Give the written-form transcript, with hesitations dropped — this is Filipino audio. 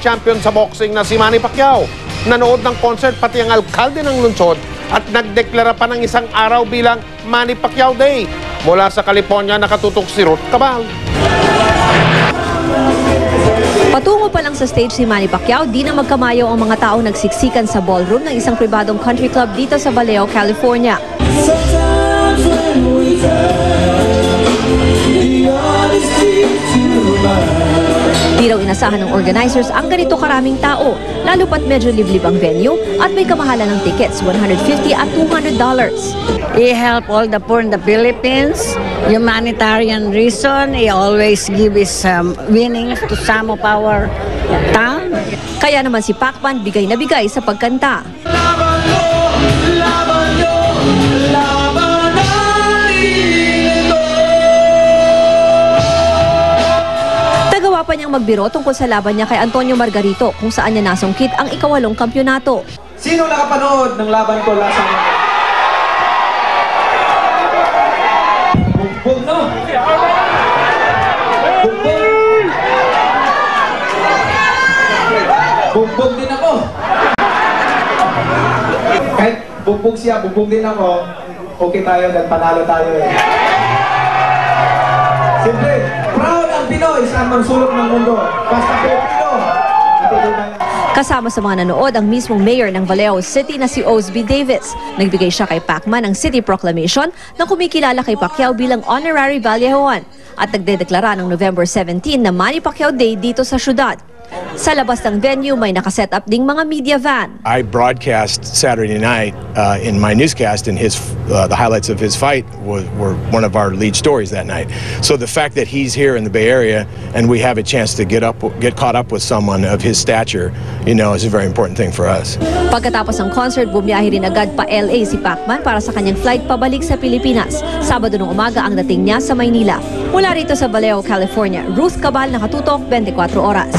champion sa boxing na si Manny Pacquiao. Nanood ng concert pati ang alkalde ng lungsod at nagdeklara pa ng isang araw bilang Manny Pacquiao Day. Mula sa California, nakatutok si Ruth Cabal. Patungo pa lang sa stage si Manny Pacquiao, di na magkamayaw ang mga taong nagsiksikan sa ballroom ng isang pribadong country club dito sa Vallejo, California. Di raw inasahan ng organizers ang ganito karaming tao, lalo pat medyo liblib ang venue at may kamahalan ng tickets, $150 at $200. He help all the poor in the Philippines. Humanitarian reason, he always give his winnings to some of our town. Kaya naman si Pacman bigay na bigay sa pagkanta. Nagawa pa niyang magbiro tungkol sa laban niya kay Antonio Margarito kung saan niya nasungkit ang ika-8 kampyonato. Sino nakapanood ng laban ko last summer? Bugbog, no? Bugbog. Bugbog din ako. Kahit bugbog siya, bugbog din ako. Okay tayo, dan panalo tayo eh. Siyempre, proud ang Pinoy sa mansulok ng mundo. Basta Pilipino. Kasama sa mga nanood ang mismong mayor ng Vallejo City na si Osby Davis. Nagbigay siya kay Pacman ng City Proclamation na kumikilala kay Pacquiao bilang Honorary Vallejoan at nagdedeklara ng November 17 na Manny Pacquiao Day dito sa syudad. Sa labas ng venue, may nakaset up ding mga media van. I broadcast Saturday night in my newscast, and the highlights of his fight were one of our lead stories that night. So the fact that he's here in the Bay Area and we have a chance to get caught up with someone of his stature, you know, is a very important thing for us. Pagkatapos ng concert, bumiyahe rin agad pa LA si Pacman para sa kanyang flight pabalik sa Pilipinas. Sabado ng umaga ang dating niya sa Maynila. Mula rito sa Vallejo, California, Ruth Cabal, nakatutok 24 oras.